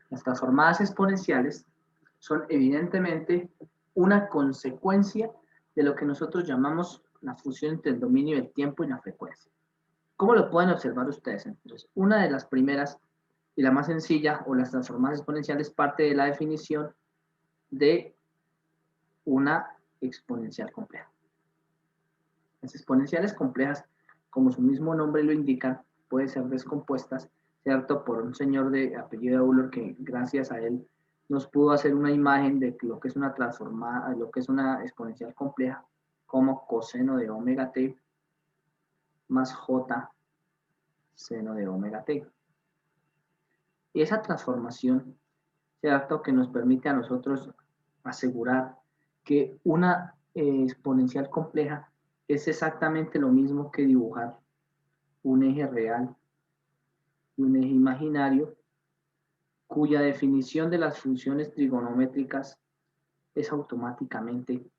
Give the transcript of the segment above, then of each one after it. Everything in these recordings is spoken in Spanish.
Las transformadas exponenciales son evidentemente una consecuencia de lo que nosotros llamamos la función entre el dominio del tiempo y la frecuencia. ¿Cómo lo pueden observar ustedes? Entonces, una de las primeras y la más sencilla, o las transformadas exponenciales, parte de la definición de una exponencial compleja. Las exponenciales complejas, como su mismo nombre lo indica, pueden ser descompuestas, ¿cierto? Por un señor de apellido Euler que gracias a él nos pudo hacer una imagen de lo que es una transformada, lo que es una exponencial compleja, como coseno de omega t más j seno de omega t. Y esa transformación, ¿cierto? Que nos permite a nosotros asegurar que una exponencial compleja es exactamente lo mismo que dibujar un eje real y un eje imaginario, cuya definición de las funciones trigonométricas es automáticamente,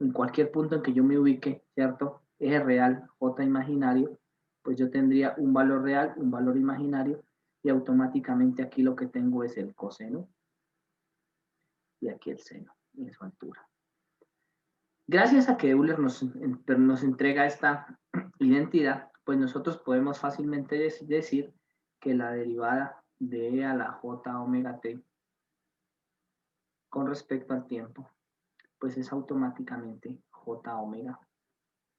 en cualquier punto en que yo me ubique, ¿cierto? Eje real, j imaginario, pues yo tendría un valor real, un valor imaginario, y automáticamente aquí lo que tengo es el coseno y aquí el seno en su altura. Gracias a que Euler nos entrega esta identidad, pues nosotros podemos fácilmente decir que la derivada de e a la j omega t con respecto al tiempo, pues es automáticamente j omega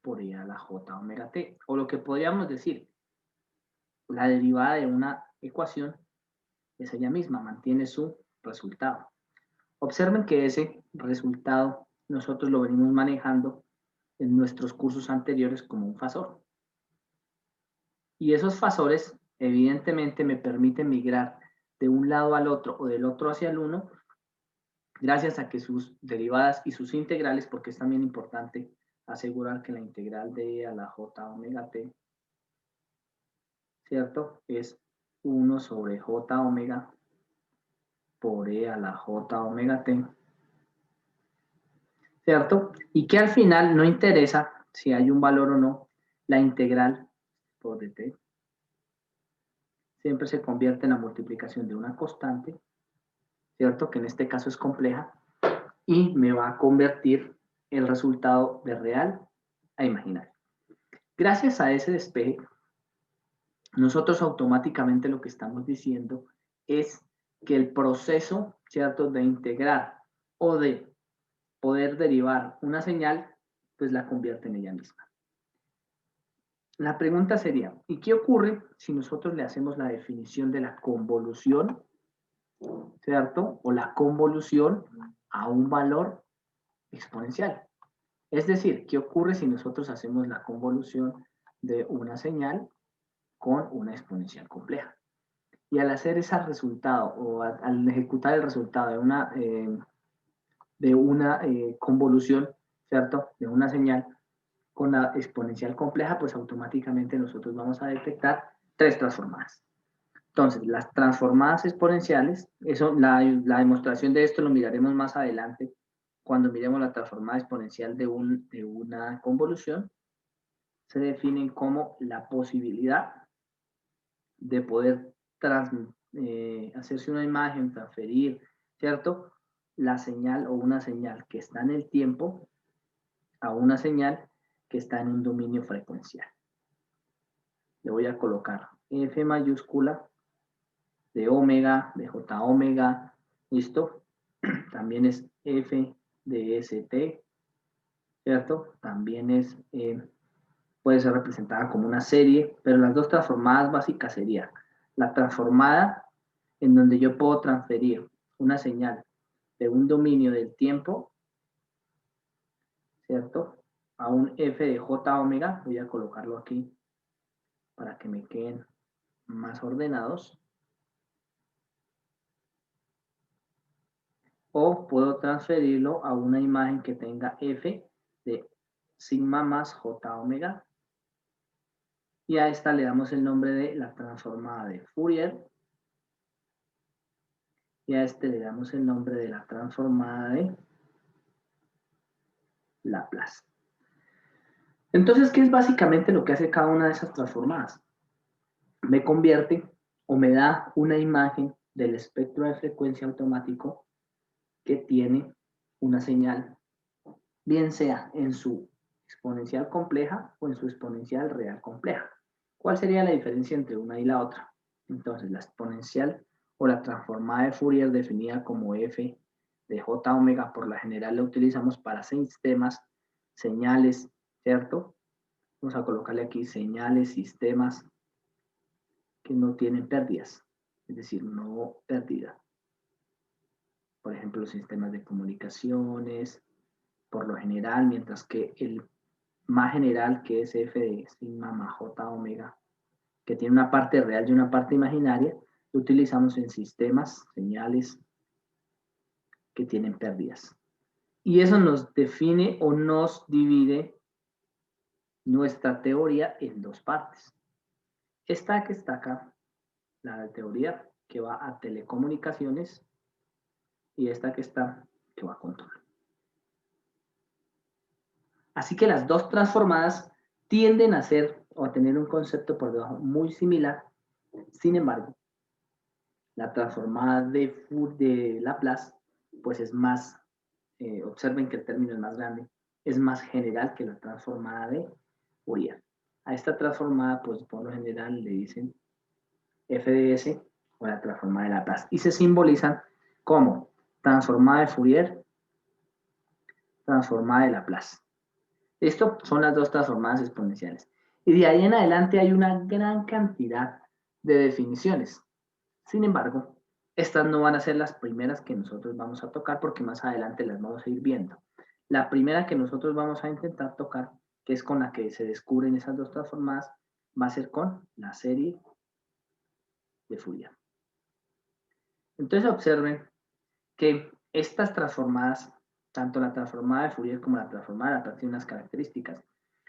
por e a la j omega t. O lo que podríamos decir, la derivada de una ecuación es ella misma, mantiene su resultado. Observen que ese resultado nosotros lo venimos manejando en nuestros cursos anteriores como un fasor. Y esos fasores evidentemente me permiten migrar de un lado al otro o del otro hacia el uno, gracias a que sus derivadas y sus integrales, porque es también importante asegurar que la integral de e a la j omega t, ¿cierto? Es 1 sobre j omega por e a la j omega t, ¿cierto? Y que al final no interesa si hay un valor o no, la integral por dt siempre se convierte en la multiplicación de una constante, ¿cierto? Que en este caso es compleja, y me va a convertir el resultado de real a imaginario. Gracias a ese despeje, nosotros automáticamente lo que estamos diciendo es que el proceso, ¿cierto?, de integrar o de poder derivar una señal, pues la convierte en ella misma. La pregunta sería, ¿y qué ocurre si nosotros le hacemos la definición de la convolución, ¿cierto? O la convolución a un valor exponencial. Es decir, ¿qué ocurre si nosotros hacemos la convolución de una señal con una exponencial compleja? Y al hacer ese resultado o al ejecutar el resultado de una convolución, ¿cierto? De una señal con la exponencial compleja, pues automáticamente nosotros vamos a detectar tres transformadas. Entonces, las transformadas exponenciales, la demostración de esto lo miraremos más adelante cuando miremos la transformada exponencial de una convolución, se definen como la posibilidad de poder hacerse una imagen, transferir, ¿cierto? La señal o una señal que está en el tiempo a una señal que está en un dominio frecuencial. Le voy a colocar F mayúscula de omega, de J omega, ¿listo? También es F de ST, ¿cierto? También es, puede ser representada como una serie, pero las dos transformadas básicas serían la transformada en donde yo puedo transferir una señal de un dominio del tiempo, ¿cierto? A un F de J omega, voy a colocarlo aquí para que me queden más ordenados. O puedo transferirlo a una imagen que tenga F de sigma más J omega. Y a esta le damos el nombre de la transformada de Fourier. Y a este le damos el nombre de la transformada de Laplace. Entonces, ¿qué es básicamente lo que hace cada una de esas transformadas? Me convierte o me da una imagen del espectro de frecuencia automático que tiene una señal, bien sea en su exponencial compleja o en su exponencial real compleja. ¿Cuál sería la diferencia entre una y la otra? Entonces, la exponencial o la transformada de Fourier definida como f de j omega por la general la utilizamos para sistemas, señales, ¿cierto? Vamos a colocarle aquí señales, sistemas que no tienen pérdidas, es decir, no pérdida. Por ejemplo, los sistemas de comunicaciones, por lo general, mientras que el más general, que es f de sigma más j omega, que tiene una parte real y una parte imaginaria, lo utilizamos en sistemas, señales que tienen pérdidas. Y eso nos define o nos divide nuestra teoría en dos partes. Esta que está acá, la teoría que va a telecomunicaciones, y esta que está, que va a control. Así que las dos transformadas tienden a ser o a tener un concepto por debajo muy similar. Sin embargo, la transformada de Laplace, pues es más, observen que el término es más grande, es más general que la transformada de Fourier. A esta transformada, pues por lo general le dicen f de s o la transformada de Laplace. Y se simbolizan como transformada de Fourier, transformada de Laplace. Esto son las dos transformadas exponenciales. Y de ahí en adelante hay una gran cantidad de definiciones. Sin embargo, estas no van a ser las primeras que nosotros vamos a tocar porque más adelante las vamos a ir viendo. La primera que nosotros vamos a intentar tocar, que es con la que se descubren esas dos transformadas, va a ser con la serie de Fourier. Entonces observen que estas transformadas, tanto la transformada de Fourier como la transformada de Laplace, tienen unas características.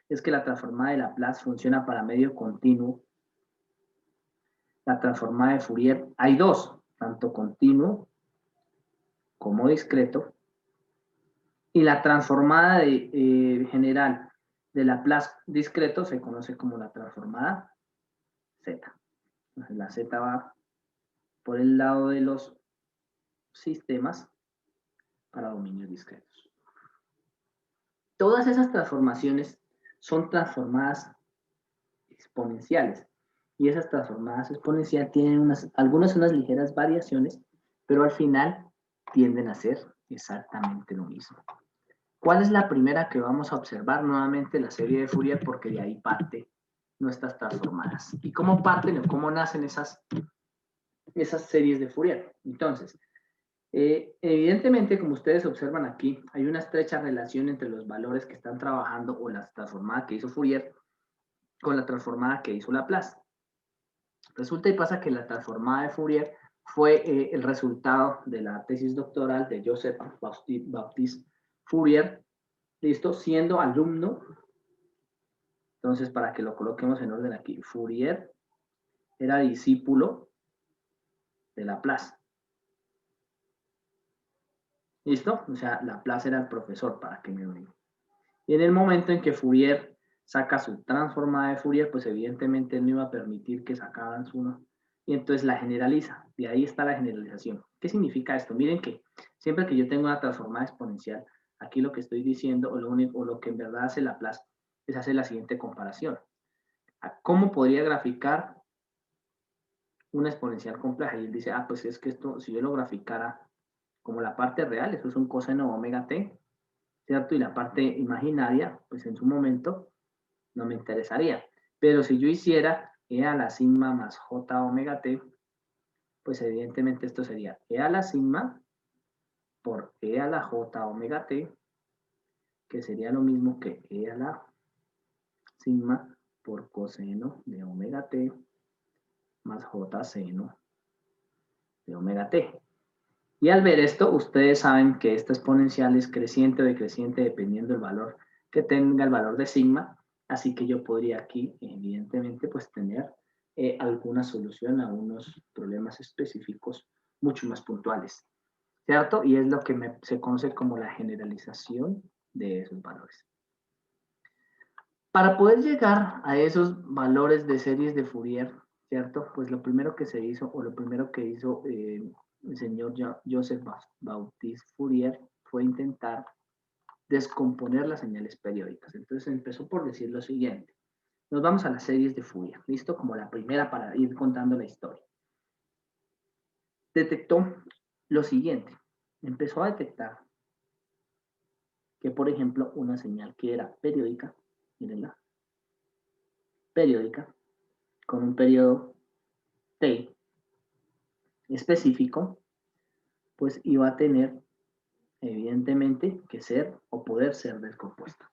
Es que la transformada de Laplace funciona para medio continuo. La transformada de Fourier, hay dos, tanto continuo como discreto. Y la transformada general de Laplace discreto se conoce como la transformada Z. Entonces, la Z va por el lado de los sistemas para dominios discretos. Todas esas transformaciones son transformadas exponenciales. Y esas transformadas exponenciales tienen algunas ligeras variaciones, pero al final tienden a ser exactamente lo mismo. ¿Cuál es la primera que vamos a observar? Nuevamente la serie de Fourier, porque de ahí parte nuestras transformadas. ¿Y cómo parten o cómo nacen esas series de Fourier? Entonces, evidentemente, como ustedes observan aquí, hay una estrecha relación entre los valores que están trabajando o la transformada que hizo Fourier con la transformada que hizo Laplace. Resulta y pasa que la transformada de Fourier fue el resultado de la tesis doctoral de Joseph Baptiste Fourier, listo, siendo alumno. Entonces, para que lo coloquemos en orden aquí, Fourier era discípulo de Laplace. ¿Listo? O sea, Laplace era el profesor, para que me oigan. Y en el momento en que Fourier saca su transformada de Fourier, pues evidentemente él no iba a permitir que sacaran su uno. Y entonces la generaliza. De ahí está la generalización. ¿Qué significa esto? Miren que siempre que yo tengo una transformada exponencial, aquí lo que estoy diciendo, o lo que en verdad hace Laplace, es hacer la siguiente comparación. ¿Cómo podría graficar una exponencial compleja? Y él dice, pues es que esto, si yo lo graficara como la parte real, eso es un coseno omega t, ¿cierto? Y la parte imaginaria, pues en su momento no me interesaría. Pero si yo hiciera e a la sigma más j omega t, pues evidentemente esto sería e a la sigma por e a la j omega t, que sería lo mismo que e a la sigma por coseno de omega t más j seno de omega t. Y al ver esto, ustedes saben que esta exponencial es creciente o decreciente dependiendo del valor que tenga el valor de sigma. Así que yo podría aquí, evidentemente, pues tener alguna solución a unos problemas específicos mucho más puntuales, ¿cierto? Y es lo que se conoce como la generalización de esos valores. Para poder llegar a esos valores de series de Fourier, ¿cierto? Pues lo primero que se hizo, o lo primero que hizo el señor Joseph Baptiste Fourier fue intentar descomponer las señales periódicas. Entonces empezó por decir lo siguiente. Nos vamos a las series de Fourier, ¿listo? Como la primera para ir contando la historia. Detectó lo siguiente. Empezó a detectar que, por ejemplo, una señal que era periódica, mírenla, periódica, con un periodo T específico, pues iba a tener evidentemente que ser o poder ser descompuesta.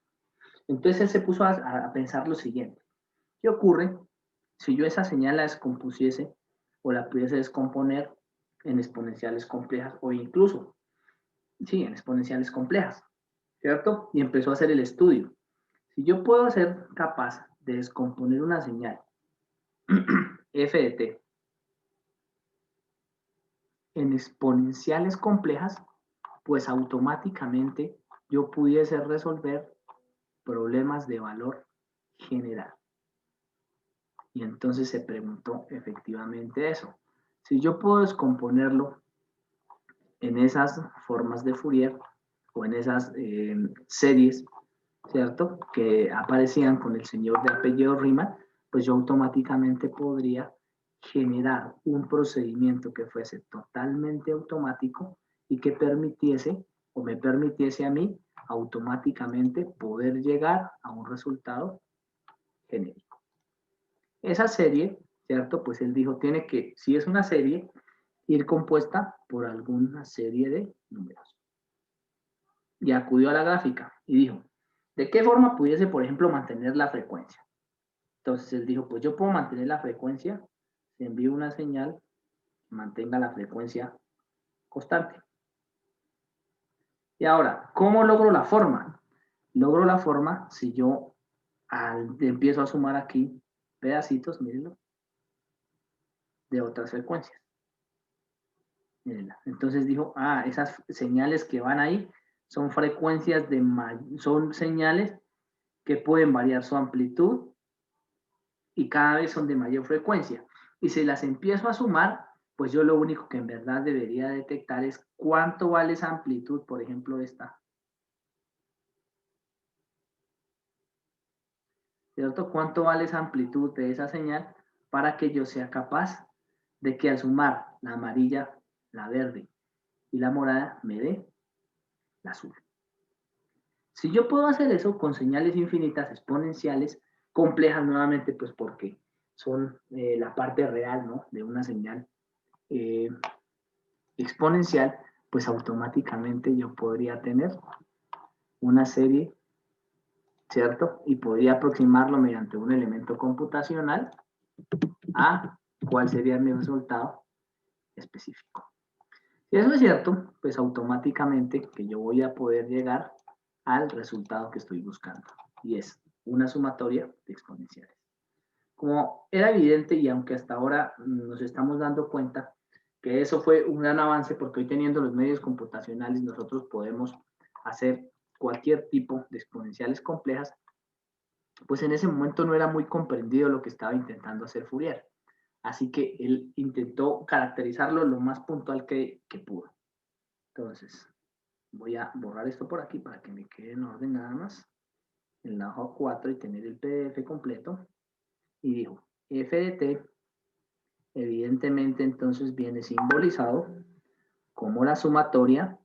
Entonces él se puso a pensar lo siguiente. ¿Qué ocurre si yo esa señal la descompusiese o la pudiese descomponer en exponenciales complejas o incluso, sí, en exponenciales complejas, ¿cierto? Y empezó a hacer el estudio. Si yo puedo ser capaz de descomponer una señal f de t en exponenciales complejas, pues automáticamente yo pudiese resolver problemas de valor general. Y entonces se preguntó efectivamente eso. Si yo puedo descomponerlo en esas formas de Fourier o en esas series, ¿cierto? Que aparecían con el señor de apellido Riemann, pues yo automáticamente podría generar un procedimiento que fuese totalmente automático y que permitiese o me permitiese a mí automáticamente poder llegar a un resultado genérico. Esa serie, ¿cierto? Pues él dijo, tiene que, si es una serie, ir compuesta por alguna serie de números. Y acudió a la gráfica y dijo, ¿de qué forma pudiese, por ejemplo, mantener la frecuencia? Entonces él dijo, pues yo puedo mantener la frecuencia, si envío una señal, mantenga la frecuencia constante. Y ahora, ¿cómo logro la forma? Logro la forma si yo empiezo a sumar aquí pedacitos, mírenlo, de otras frecuencias. Mírenla. Entonces dijo, esas señales que van ahí son frecuencias son señales que pueden variar su amplitud y cada vez son de mayor frecuencia. Y si las empiezo a sumar, pues yo lo único que en verdad debería detectar es cuánto vale esa amplitud, por ejemplo, esta. ¿Cierto? ¿Cuánto vale esa amplitud de esa señal para que yo sea capaz de que al sumar la amarilla, la verde y la morada me dé la azul? Si yo puedo hacer eso con señales infinitas exponenciales, complejas nuevamente, pues porque son la parte real, ¿no?, de una señal exponencial, pues automáticamente yo podría tener una serie, ¿cierto? Y podría aproximarlo mediante un elemento computacional a cuál sería mi resultado específico. Si eso es cierto, pues automáticamente que yo voy a poder llegar al resultado que estoy buscando, y es una sumatoria de exponenciales. Como era evidente, y aunque hasta ahora nos estamos dando cuenta que eso fue un gran avance, porque hoy teniendo los medios computacionales nosotros podemos hacer cualquier tipo de exponenciales complejas, pues en ese momento no era muy comprendido lo que estaba intentando hacer Fourier. Así que él intentó caracterizarlo lo más puntual que pudo. Entonces, voy a borrar esto por aquí para que me quede en orden nada más, en la hoja 4 y tener el PDF completo. Y dijo, f de t, evidentemente entonces viene simbolizado como la sumatoria,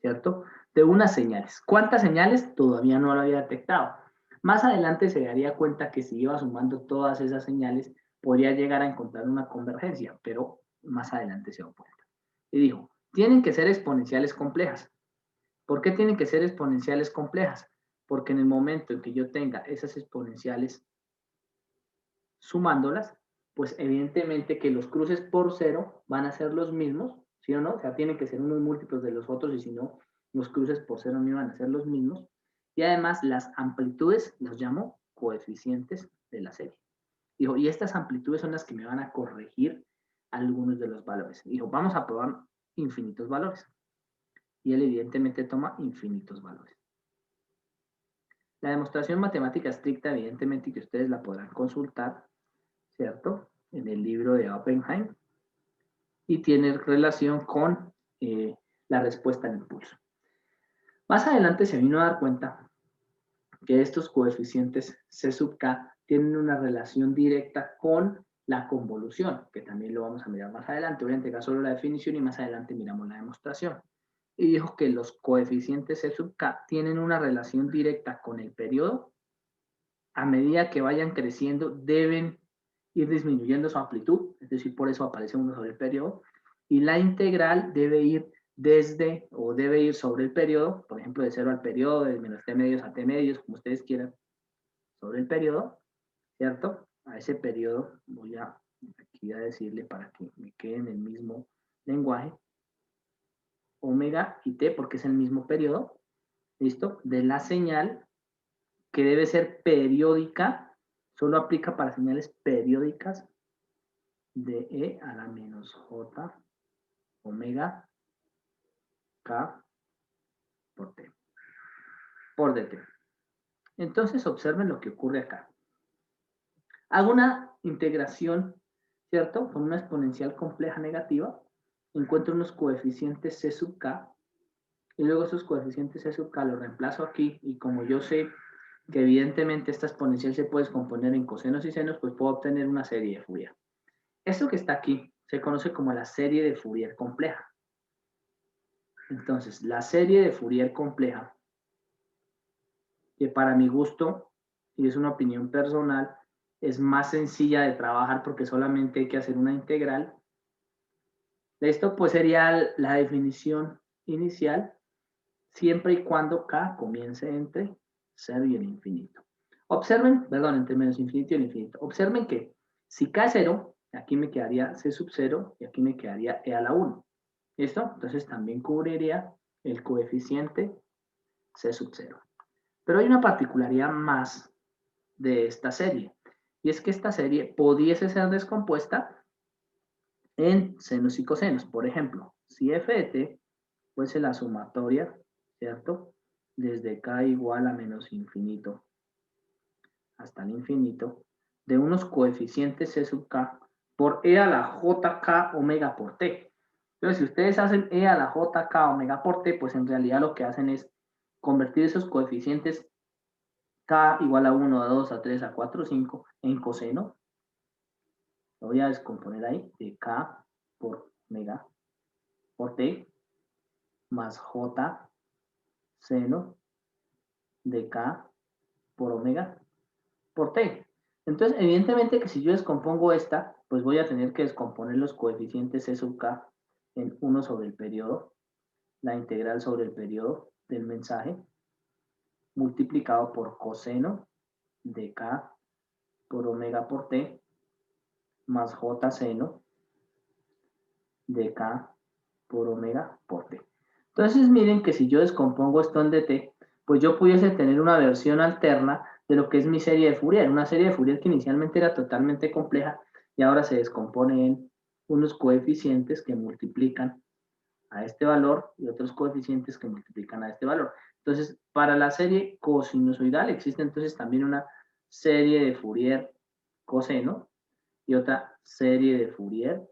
¿cierto?, de unas señales. ¿Cuántas señales? Todavía no lo había detectado. Más adelante se daría cuenta que si iba sumando todas esas señales, podría llegar a encontrar una convergencia, pero más adelante se dio cuenta. Y dijo, tienen que ser exponenciales complejas. ¿Por qué tienen que ser exponenciales complejas? Porque en el momento en que yo tenga esas exponenciales sumándolas, pues evidentemente que los cruces por cero van a ser los mismos, ¿sí o no? O sea, tienen que ser unos múltiplos de los otros y si no, los cruces por cero no van a ser los mismos. Y además las amplitudes las llamo coeficientes de la serie. Dijo, y estas amplitudes son las que me van a corregir algunos de los valores. Dijo, vamos a probar infinitos valores. Y él evidentemente toma infinitos valores. La demostración matemática estricta, evidentemente que ustedes la podrán consultar, ¿cierto? en el libro de Oppenheim y tiene relación con la respuesta al impulso. Más adelante se vino a dar cuenta que estos coeficientes C sub k tienen una relación directa con la convolución, que también lo vamos a mirar más adelante. Voy a entregar solo la definición y más adelante miramos la demostración. Y dijo que los coeficientes C sub k tienen una relación directa con el periodo. A medida que vayan creciendo, deben ir disminuyendo su amplitud, es decir, por eso aparece uno sobre el periodo, y la integral debe ir desde, o debe ir sobre el periodo, por ejemplo, de 0 al periodo, de menos t medios a t medios, como ustedes quieran, sobre el periodo, ¿cierto? A ese periodo voy a, aquí a decirle para que me quede en el mismo lenguaje, omega y t, porque es el mismo periodo, ¿listo? De la señal que debe ser periódica, solo aplica para señales periódicas de e a la menos j omega k por t, por dt. Entonces observen lo que ocurre acá. Hago una integración, ¿cierto? Con una exponencial compleja negativa, encuentro unos coeficientes c sub k, y luego esos coeficientes c sub k los reemplazo aquí, y como yo sé que evidentemente esta exponencial se puede descomponer en cosenos y senos, pues puedo obtener una serie de Fourier. Esto que está aquí se conoce como la serie de Fourier compleja. Entonces, la serie de Fourier compleja, que para mi gusto, y es una opinión personal, es más sencilla de trabajar porque solamente hay que hacer una integral. Esto pues sería la definición inicial, siempre y cuando k comience entre 0 y el infinito. Observen, perdón, entre menos infinito y el infinito. Observen que si k es 0, aquí me quedaría c sub 0 y aquí me quedaría e a la 1. ¿Listo? Entonces también cubriría el coeficiente c sub 0. Pero hay una particularidad más de esta serie, y es que esta serie pudiese ser descompuesta en senos y cosenos. Por ejemplo, si f de t fuese la sumatoria, ¿cierto? Desde k igual a menos infinito hasta el infinito, de unos coeficientes c sub k por e a la jk omega por t. Entonces, si ustedes hacen e a la jk omega por t, pues en realidad lo que hacen es convertir esos coeficientes k igual a 1, a 2, a 3, a 4, a 5 en coseno. Lo voy a descomponer ahí, de k por omega por t más j seno de k por omega por t. Entonces, evidentemente que si yo descompongo esta, pues voy a tener que descomponer los coeficientes c sub k en 1 sobre el periodo, la integral sobre el periodo del mensaje, multiplicado por coseno de k por omega por t, más j seno de k por omega por t. Entonces miren que si yo descompongo esto en dt, pues yo pudiese tener una versión alterna de lo que es mi serie de Fourier, una serie de Fourier que inicialmente era totalmente compleja y ahora se descompone en unos coeficientes que multiplican a este valor y otros coeficientes que multiplican a este valor. Entonces, para la serie cosinusoidal existe entonces también una serie de Fourier coseno y otra serie de Fourier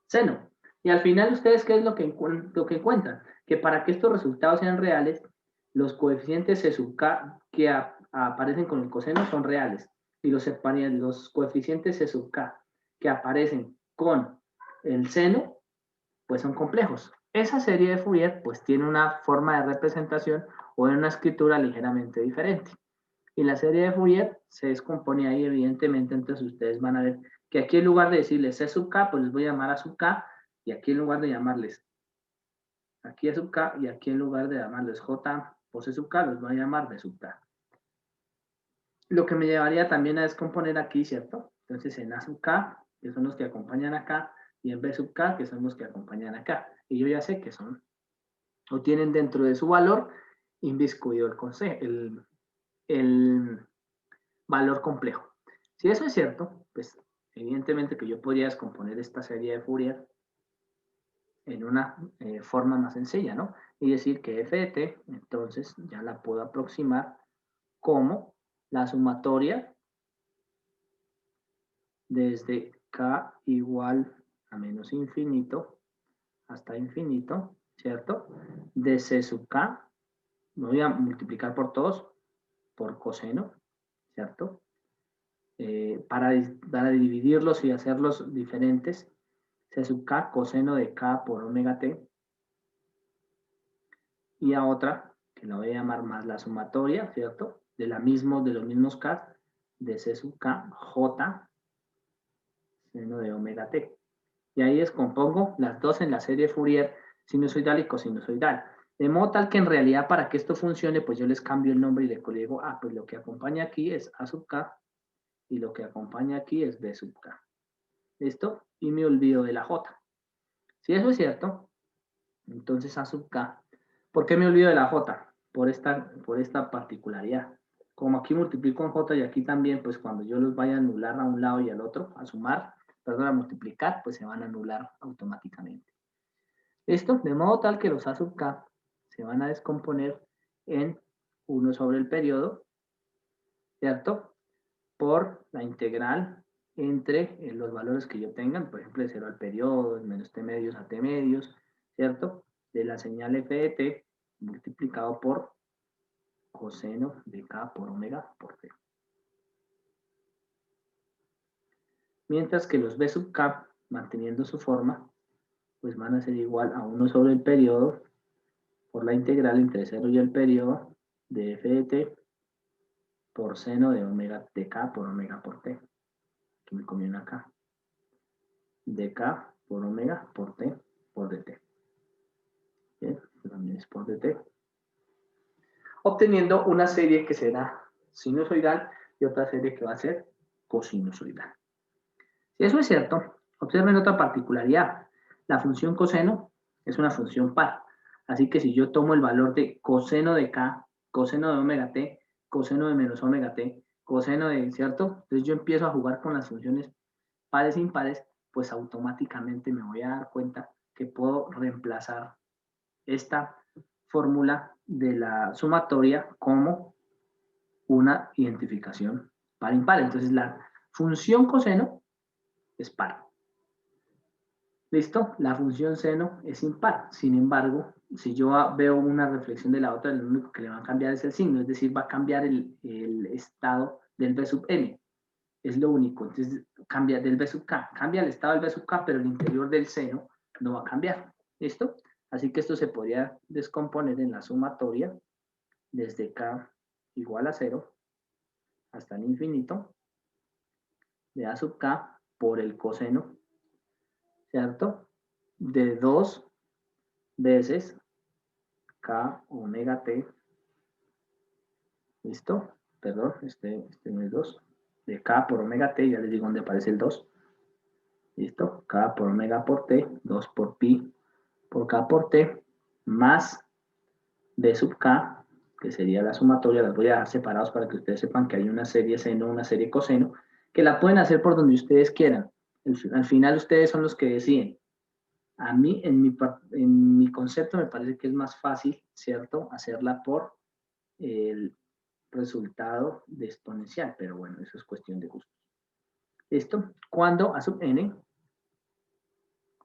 seno. Y al final, ¿ustedes qué es lo que encuentran? Que para que estos resultados sean reales, los coeficientes C sub k que aparecen con el coseno son reales. Y los coeficientes C sub k que aparecen con el seno, pues son complejos. Esa serie de Fourier, pues tiene una forma de representación o en una escritura ligeramente diferente. Y la serie de Fourier se descompone ahí, evidentemente, entonces ustedes van a ver que aquí en lugar de decirles C sub k, pues les voy a llamar A sub k, y aquí en lugar de llamarles aquí A sub k, y aquí en lugar de llamarles J o C sub k, los voy a llamar B sub k. Lo que me llevaría también a descomponer aquí, ¿cierto? Entonces en A sub k, que son los que acompañan acá, y en B sub k, que son los que acompañan acá. Y yo ya sé que son, o tienen dentro de su valor, inviscuido el valor complejo. Si eso es cierto, pues evidentemente que yo podría descomponer esta serie de Fourier en una forma más sencilla, ¿no? Y decir que f de t, entonces ya la puedo aproximar como la sumatoria desde k igual a menos infinito hasta infinito, ¿cierto? De c sub k, me voy a multiplicar por todos, por coseno, ¿cierto? Para dividirlos y hacerlos diferentes, c sub k coseno de k por omega t, y a otra, que la voy a llamar más la sumatoria, ¿cierto? De los mismos k, de c sub k, j, seno de omega t. Y ahí descompongo las dos en la serie Fourier sinusoidal y cosinusoidal. De modo tal que en realidad para que esto funcione, pues yo les cambio el nombre y le digo, pues lo que acompaña aquí es a sub k y lo que acompaña aquí es b sub k. ¿Listo? Y me olvido de la j. Si eso es cierto, entonces a sub k. ¿Por qué me olvido de la j? Por esta particularidad. Como aquí multiplico en j y aquí también, pues cuando yo los vaya a anular a un lado y al otro, a sumar, perdón, a multiplicar, pues se van a anular automáticamente. ¿Listo? De modo tal que los a sub k se van a descomponer en 1 sobre el periodo, ¿cierto? Por la integral entre los valores que yo tenga, por ejemplo, de 0 al periodo, de menos t medios a t medios, ¿cierto? De la señal f de t multiplicado por coseno de k por omega por t. Mientras que los b sub k, manteniendo su forma, pues van a ser igual a 1 sobre el periodo por la integral entre 0 y el periodo de f de t por seno de omega de k por omega por t. Aquí me comí una k. De k por omega por t por dt. Bien, también es por dt. Obteniendo una serie que será sinusoidal y otra serie que va a ser cosinusoidal. Si eso es cierto, observen otra particularidad. La función coseno es una función par. Así que si yo tomo el valor de coseno de k, coseno de omega t, coseno de menos omega t, coseno de, ¿cierto? Entonces yo empiezo a jugar con las funciones pares e impares, pues automáticamente me voy a dar cuenta que puedo reemplazar esta fórmula de la sumatoria como una identificación par-impar. Entonces la función coseno es par. ¿Listo? La función seno es impar. Sin embargo, si yo veo una reflexión de la otra, lo único que le va a cambiar es el signo, es decir, va a cambiar el estado del b sub n. Es lo único. Entonces, cambia del b sub k. Cambia el estado del b sub k, pero el interior del seno no va a cambiar. ¿Listo? Así que esto se podría descomponer en la sumatoria desde k igual a 0 hasta el infinito de a sub k por el coseno, ¿cierto? De 2 veces k omega t, ¿listo? Perdón, este no es 2, de k por omega t, ya les digo dónde aparece el 2, ¿listo? K por omega por t, 2 por pi por k por t, más b sub k, que sería la sumatoria, las voy a dejar separados para que ustedes sepan que hay una serie seno, una serie coseno, que la pueden hacer por donde ustedes quieran. Al final ustedes son los que deciden. A mí, en mi concepto, me parece que es más fácil, ¿cierto?, hacerla por el resultado de exponencial, pero bueno, eso es cuestión de gusto. ¿Listo? Cuando a sub n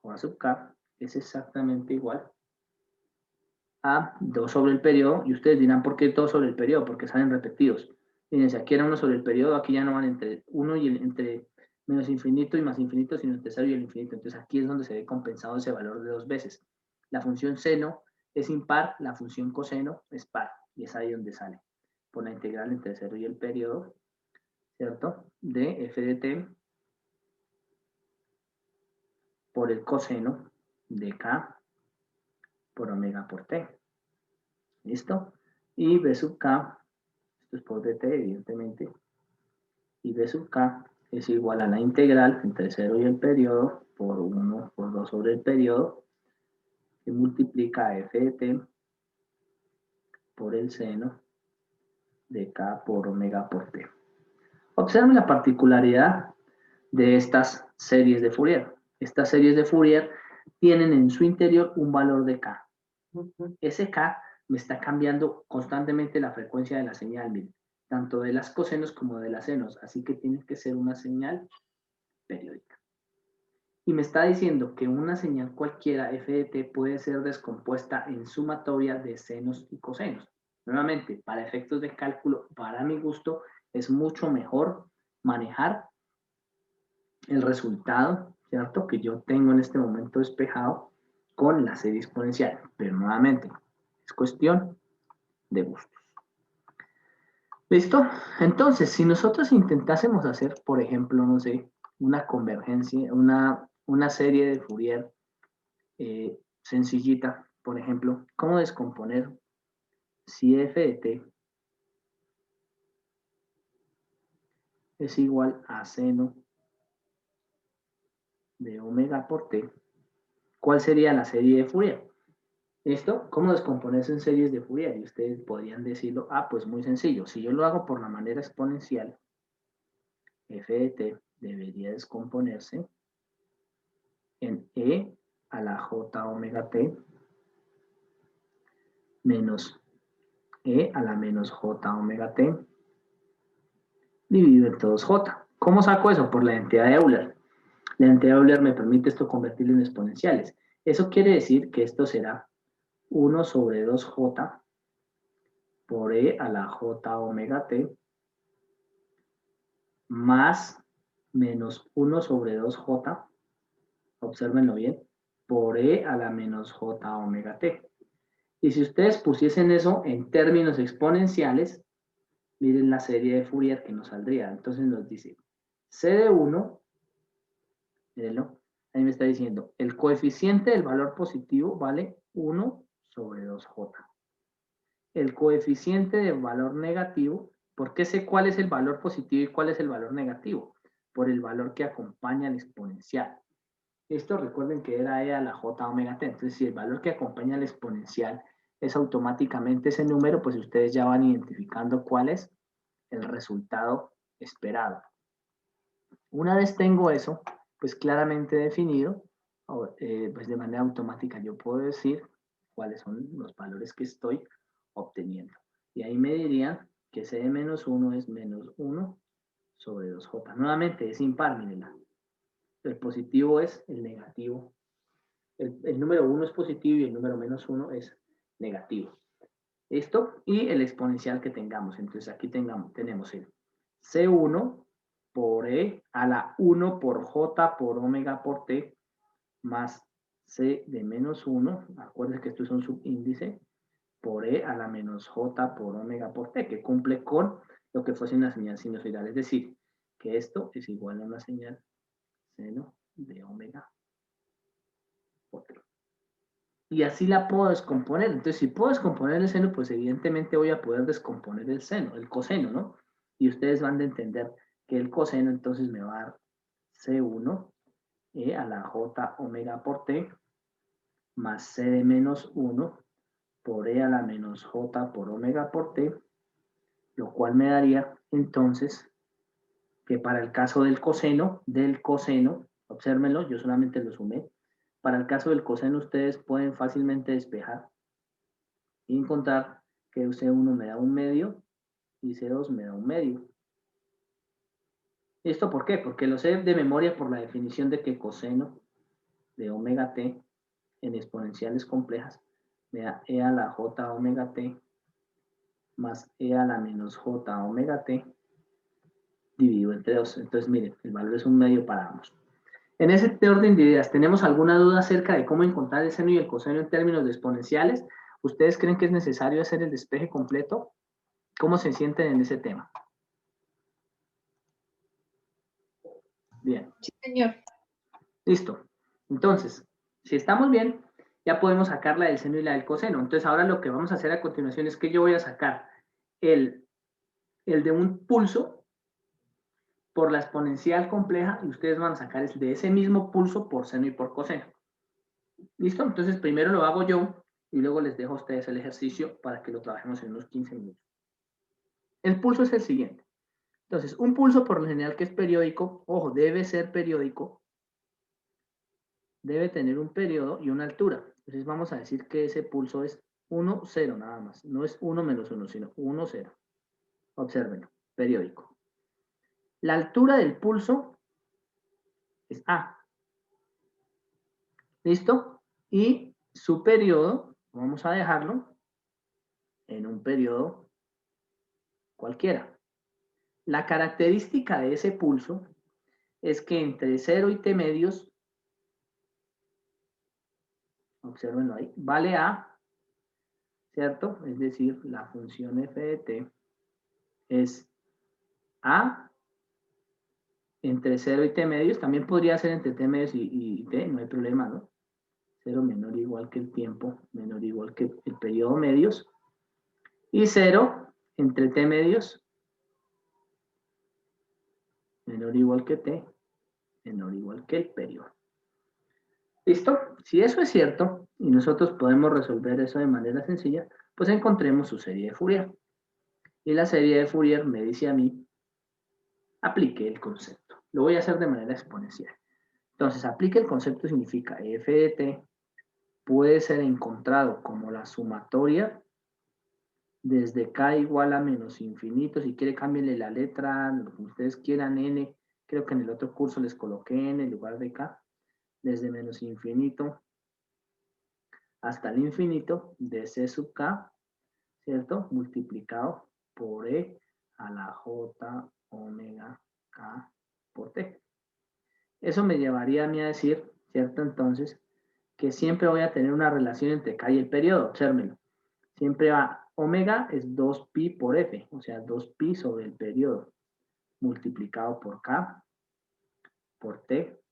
o a sub k es exactamente igual a 2 sobre el periodo, y ustedes dirán, ¿por qué 2 sobre el periodo? Porque salen repetidos. Fíjense, aquí era 1 sobre el periodo, aquí ya no van entre 1 y entre menos infinito y más infinito, sino entre 0 y el infinito. Entonces aquí es donde se ve compensado ese valor de 2 veces. La función seno es impar, la función coseno es par, y es ahí donde sale, por la integral entre 0 y el periodo, ¿cierto? De f de t por el coseno de k por omega por t. ¿Listo? Y b sub k, esto es por dt, evidentemente, y b sub k es igual a la integral entre 0 y el periodo por 1 por 2 sobre el periodo, que multiplica f de t por el seno de k por omega por t. Observen la particularidad de estas series de Fourier. Estas series de Fourier tienen en su interior un valor de k. Ese k me está cambiando constantemente la frecuencia de la señal, miren, tanto de las cosenos como de las senos, así que tiene que ser una señal periódica. Y me está diciendo que una señal cualquiera f de t puede ser descompuesta en sumatoria de senos y cosenos. Nuevamente, para efectos de cálculo, para mi gusto, es mucho mejor manejar el resultado, ¿cierto?, que yo tengo en este momento despejado con la serie exponencial. Pero nuevamente, es cuestión de gustos. ¿Listo? Entonces, si nosotros intentásemos hacer, por ejemplo, no sé, una convergencia, una serie de Fourier sencillita, por ejemplo, ¿cómo descomponer si f de t es igual a seno de omega por t? ¿Cuál sería la serie de Fourier? ¿Listo? ¿Cómo descomponerse en series de Fourier? Y ustedes podrían decirlo, pues muy sencillo. Si yo lo hago por la manera exponencial, f de t debería descomponerse en e a la j omega t menos e a la menos j omega t dividido entre 2j. ¿Cómo saco eso? Por la identidad de Euler. La identidad de Euler me permite esto convertirlo en exponenciales. Eso quiere decir que esto será 1 sobre 2j por e a la j omega t más menos 1 sobre 2j, obsérvenlo bien, por e a la menos j omega t. Y si ustedes pusiesen eso en términos exponenciales, miren la serie de Fourier que nos saldría. Entonces nos dice c de 1, mírenlo, ahí me está diciendo, el coeficiente del valor positivo vale 1 sobre 2j. El coeficiente del valor negativo, ¿por qué sé cuál es el valor positivo y cuál es el valor negativo? Por el valor que acompaña al exponencial. Esto recuerden que era e a la j omega t. Entonces, si el valor que acompaña al exponencial es automáticamente ese número, pues ustedes ya van identificando cuál es el resultado esperado. Una vez tengo eso, pues claramente definido, pues de manera automática yo puedo decir cuáles son los valores que estoy obteniendo. Y ahí me dirían que c de menos 1 es menos 1 sobre 2j. Nuevamente es impar, mírenla. El positivo es el negativo. El número 1 es positivo y el número menos 1 es negativo. ¿Listo? Y el exponencial que tengamos. Entonces aquí tenemos el C1 por E a la 1 por J por omega por T más C de menos 1, acuérdense que esto es un subíndice, por E a la menos J por omega por T, que cumple con lo que fuese una señal sinusoidal. Es decir, que esto es igual a una señal seno de omega por T. Y así la puedo descomponer. Entonces, si puedo descomponer el seno, pues evidentemente voy a poder descomponer el seno, el coseno, ¿no? Y ustedes van a entender que el coseno entonces me va a dar C1 a la J omega por T más C de menos 1 por E a la menos J por omega por T, lo cual me daría entonces que para el caso del coseno, obsérvenlo, yo solamente lo sumé, para el caso del coseno ustedes pueden fácilmente despejar y encontrar que C1 me da 1/2 y C2 me da 1/2. ¿Esto por qué? Porque lo sé de memoria por la definición de que coseno de omega t en exponenciales complejas me da e a la j omega t más e a la menos j omega t dividido entre 2. Entonces, miren, el valor es 1/2 para ambos. En ese orden de ideas, ¿tenemos alguna duda acerca de cómo encontrar el seno y el coseno en términos de exponenciales? ¿Ustedes creen que es necesario hacer el despeje completo? ¿Cómo se sienten en ese tema? Bien. Sí, señor. Listo. Entonces, si estamos bien, ya podemos sacar la del seno y la del coseno. Entonces, ahora lo que vamos a hacer a continuación es que yo voy a sacar el de un pulso por la exponencial compleja y ustedes van a sacar el de ese mismo pulso por seno y por coseno. ¿Listo? Entonces, primero lo hago yo y luego les dejo a ustedes el ejercicio para que lo trabajemos en unos 15 minutos. El pulso es el siguiente. Entonces, un pulso por lo general que es periódico, ojo, debe ser periódico, debe tener un periodo y una altura. Entonces vamos a decir que ese pulso es 1, 0 nada más. No es 1 menos 1, sino 1, 0. Obsérvenlo, periódico. La altura del pulso es A. ¿Listo? Y su periodo, vamos a dejarlo en un periodo cualquiera. La característica de ese pulso es que entre 0 y t medios, observenlo ahí, vale A, ¿cierto? Es decir, la función f de t es A entre 0 y t medios, también podría ser entre t medios y t, no hay problema, ¿no? 0 menor o igual que el tiempo, menor o igual que el periodo medios, y 0 entre t medios, menor o igual que t, menor o igual que el periodo. ¿Listo? Si eso es cierto, y nosotros podemos resolver eso de manera sencilla, pues encontremos su serie de Fourier. Y la serie de Fourier me dice a mí, aplique el concepto. Lo voy a hacer de manera exponencial. Entonces, aplique el concepto significa f de t puede ser encontrado como la sumatoria desde k igual a menos infinito. Si quiere, cámbienle la letra, lo que ustedes quieran, n. Creo que en el otro curso les coloqué n en lugar de k. Desde menos infinito hasta el infinito de c sub k, ¿cierto? Multiplicado por e a la j omega k por t. Eso me llevaría a mí a decir, ¿cierto? Entonces, que siempre voy a tener una relación entre k y el periodo, obsérvenlo. Siempre va, omega es 2pi por f, o sea, 2pi sobre el periodo, multiplicado por k por t.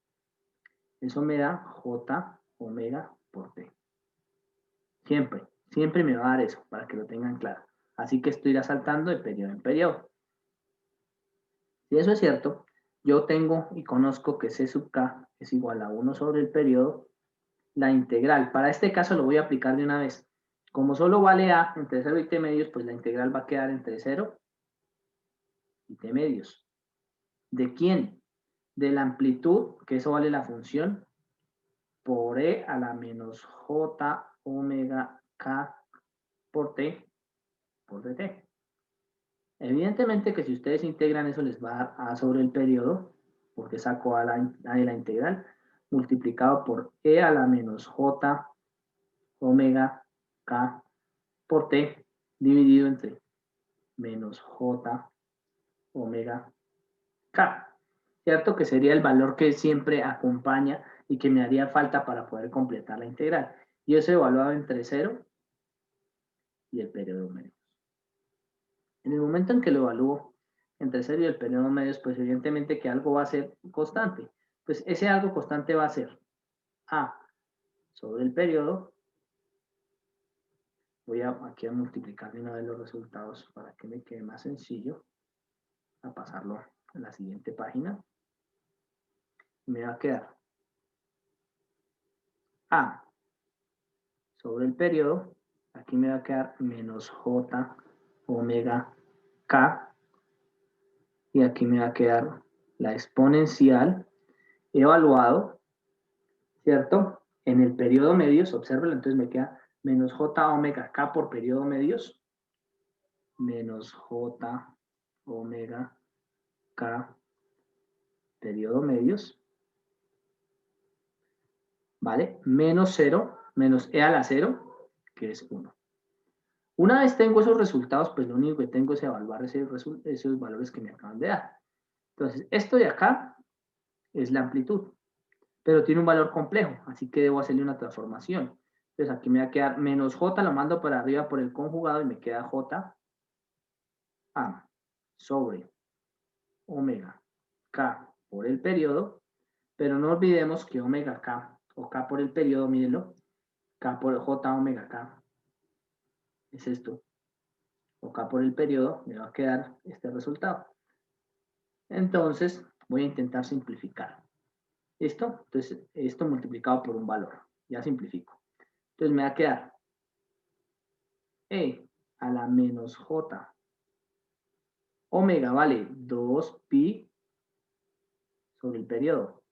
Eso me da j omega por t. Siempre me va a dar eso, para que lo tengan claro. Así que estoy saltando de periodo en periodo. Si eso es cierto, yo tengo y conozco que c sub k es igual a 1 sobre el periodo, la integral. Para este caso lo voy a aplicar de una vez. Como solo vale a entre 0 y t medios, pues la integral va a quedar entre 0 y t medios. ¿De quién? De la amplitud, que eso vale la función, por e a la menos j omega k por t por dt. Evidentemente que si ustedes integran eso les va a dar a sobre el periodo, porque saco a de la integral, multiplicado por e a la menos j omega k por t, dividido entre menos j omega k. ¿Cierto? Que sería el valor que siempre acompaña y que me haría falta para poder completar la integral. Y eso evaluado entre 0 y el periodo medio. En el momento en que lo evalúo entre 0 y el periodo medios, pues evidentemente que algo va a ser constante. Pues ese algo constante va a ser A sobre el periodo. Voy aquí a multiplicar de una vez los resultados para que me quede más sencillo. A pasarlo a la siguiente página. Me va a quedar A sobre el periodo. Aquí me va a quedar menos J omega K. Y aquí me va a quedar la exponencial evaluado, ¿cierto? En el periodo medios, obsérvelo, entonces me queda menos J omega K por periodo medios, menos J omega K periodo medios, ¿vale? Menos 0, menos E a la 0, que es 1. Una vez tengo esos resultados, pues lo único que tengo es evaluar esos valores que me acaban de dar. Entonces, esto de acá es la amplitud, pero tiene un valor complejo, así que debo hacerle una transformación. Entonces aquí me va a quedar menos J, lo mando para arriba por el conjugado y me queda J A sobre omega K por el periodo, pero no olvidemos que omega K o K por el periodo, mírenlo, K por J omega K es esto, o K por el periodo, me va a quedar este resultado. Entonces voy a intentar simplificar. ¿Listo? Entonces esto multiplicado por un valor, ya simplifico. Entonces me va a quedar E a la menos J omega vale 2pi sobre el periodo.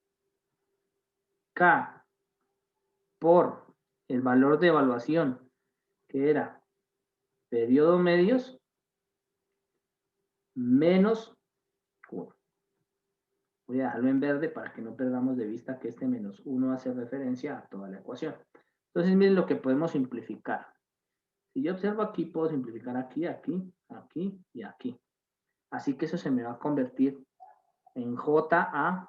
K por el valor de evaluación, que era periodo medios, menos 1. Voy a dejarlo en verde para que no perdamos de vista que este menos 1 hace referencia a toda la ecuación. Entonces, miren lo que podemos simplificar. Si yo observo aquí, puedo simplificar aquí, aquí, aquí y aquí. Así que eso se me va a convertir en JA.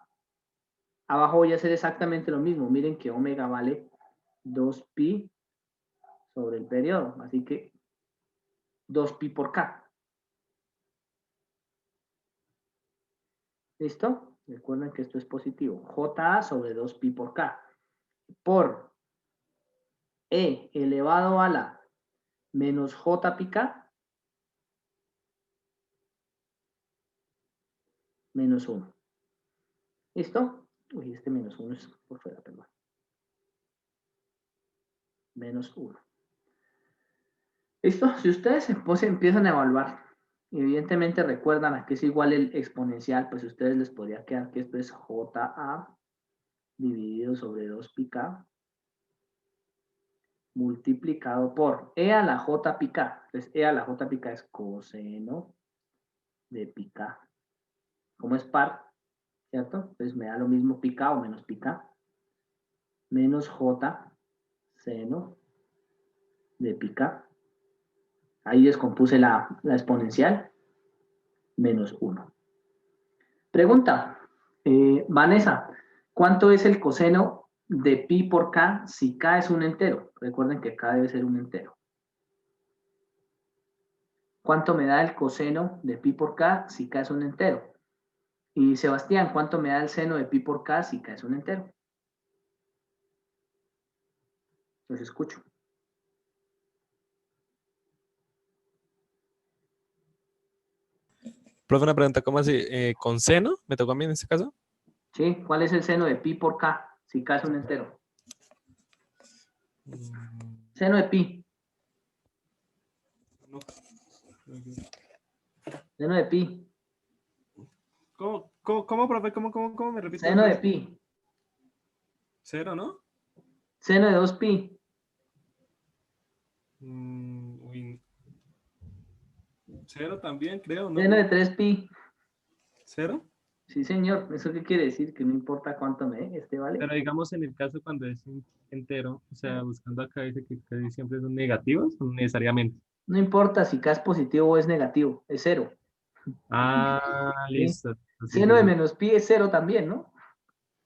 Abajo voy a hacer exactamente lo mismo. Miren que omega vale 2pi sobre el periodo. Así que 2pi por K. ¿Listo? Recuerden que esto es positivo. JA sobre 2pi por K. Por E elevado a la menos J pi K menos 1. ¿Listo? Uy, este menos 1 es por fuera, perdón. Menos 1. ¿Listo? Si ustedes empiezan a evaluar, evidentemente recuerdan a que es igual el exponencial, pues a ustedes les podría quedar que esto es JA dividido sobre 2πk multiplicado por E a la J pi K. Entonces, E a la J pi K es coseno de pi K. Como es par, ¿cierto? Entonces me da lo mismo pi K o menos pi K. Menos J seno de pi K. Ahí descompuse la exponencial. Menos 1. Pregunta, Vanessa, ¿cuánto es el coseno de pi por K si K es un entero? Recuerden que K debe ser un entero. ¿Cuánto me da el coseno de pi por K si K es un entero? Y Sebastián, ¿cuánto me da el seno de pi por K si K es un entero? Los escucho. Profe, una pregunta, ¿cómo así? ¿Con seno? ¿Me tocó a mí en este caso? ¿Sí? ¿Cuál es el seno de pi por K si K es un entero? Seno de pi. No. Seno de pi. ¿Cómo, profe? ¿Cómo me repite? Seno de pi. Cero, ¿no? Seno de 2pi. Uy, cero también, creo, ¿no? Seno de 3pi. ¿Cero? Sí, señor. ¿Eso qué quiere decir? Que no importa cuánto me dé, este vale. Pero digamos en el caso cuando es entero, o sea, buscando acá dice que casi siempre son negativos, no necesariamente. No importa si K es positivo o es negativo, es cero. Ah, ¿Sí? listo. Sí, Seno sí, de sí. menos pi es cero también, ¿no?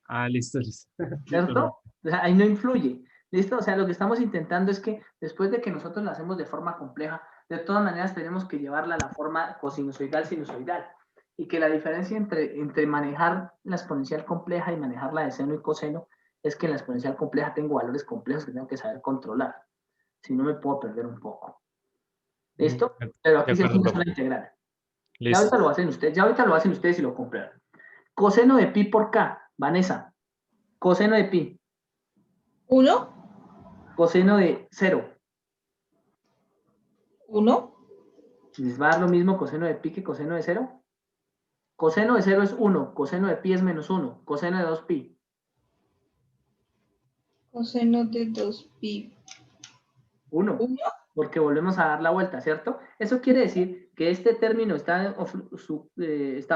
Ah, listo, listo. Listo, ¿Cierto? profe. O sea, ahí no influye. ¿Listo? O sea, lo que estamos intentando es que después de que nosotros la hacemos de forma compleja, de todas maneras tenemos que llevarla a la forma cosinusoidal, sinusoidal. Y que la diferencia entre manejar la exponencial compleja y manejar la de seno y coseno es que en la exponencial compleja tengo valores complejos que tengo que saber controlar. Si no, me puedo perder un poco. ¿Listo? Pero De aquí se acuerdo, hace profe. una integral. Ya Listo. ahorita lo hacen ustedes, ya ahorita lo hacen ustedes y lo comprueban. Coseno de pi por K, Vanessa. Coseno de pi. 1, Coseno de 0. 1, ¿Les va a dar lo mismo coseno de pi que coseno de 0? Coseno de 0 es 1, coseno de pi es menos 1, coseno de 2pi. coseno de 2pi. 1, 1, porque volvemos a dar la vuelta, ¿cierto? Eso quiere decir que este término está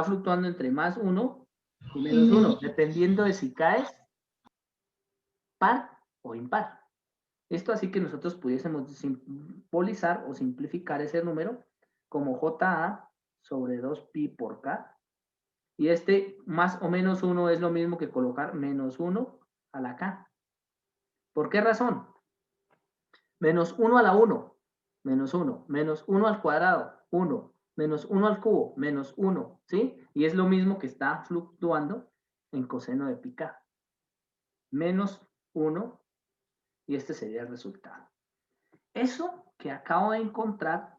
fluctuando entre más 1 y menos 1, dependiendo de si K es par o impar. Esto así que nosotros pudiésemos simbolizar o simplificar ese número como JA sobre 2pi por K. Y este más o menos 1 es lo mismo que colocar menos 1 a la K. ¿Por qué razón? Menos 1 a la 1, menos 1, menos 1 al cuadrado, 1, menos 1 al cubo, menos 1, ¿sí? Y es lo mismo que está fluctuando en coseno de pi K. Menos 1, y este sería el resultado. Eso que acabo de encontrar,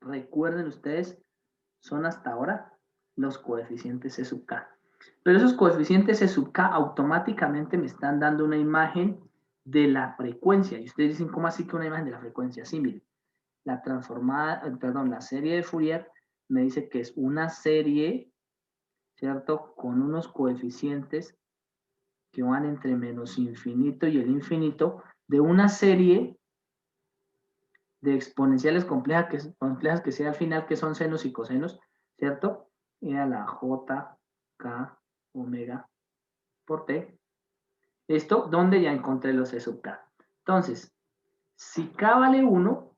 recuerden ustedes, son hasta ahora los coeficientes E sub K. Pero esos coeficientes E sub K automáticamente me están dando una imagen de la frecuencia. Y ustedes dicen, ¿cómo así que una imagen de la frecuencia? Sí, miren, la serie de Fourier me dice que es una serie, ¿cierto? Con unos coeficientes que van entre menos infinito y el infinito, de una serie de exponenciales complejas que sea al final, que son senos y cosenos, ¿cierto? Y a la J, K, omega por t. Esto, donde ya encontré los E sub k. Entonces, si k vale 1,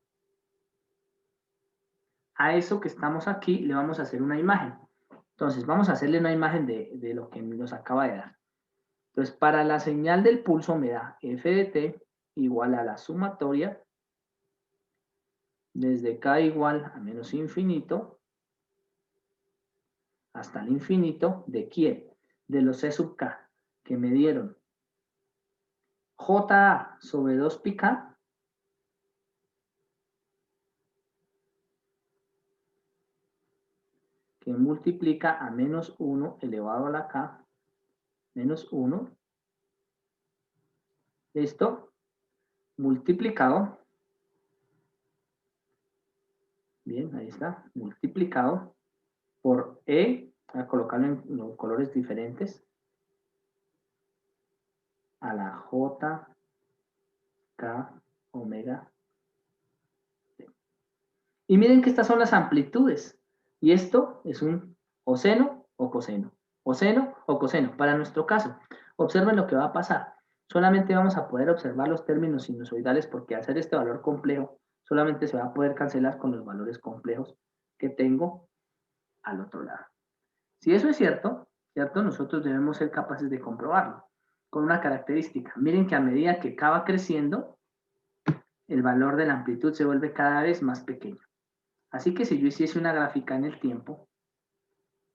a eso que estamos aquí le vamos a hacer una imagen. Entonces, vamos a hacerle una imagen de lo que nos acaba de dar. Entonces, para la señal del pulso me da f de t igual a la sumatoria desde k igual a menos infinito hasta el infinito de quién? De los E sub k, que me dieron JA sobre 2 pi k que multiplica a menos 1 elevado a la k menos 1. Esto multiplicado, bien, ahí está, multiplicado por E, a colocarlo en los colores diferentes, a la J, K, omega. Y miren que estas son las amplitudes. Y esto es un o seno o coseno. O seno o coseno. Para nuestro caso, observen lo que va a pasar. Solamente vamos a poder observar los términos sinusoidales porque al hacer este valor complejo, solamente se va a poder cancelar con los valores complejos que tengo al otro lado. Si eso es cierto, nosotros debemos ser capaces de comprobarlo con una característica. Miren que a medida que K va creciendo, el valor de la amplitud se vuelve cada vez más pequeño. Así que si yo hiciese una gráfica en el tiempo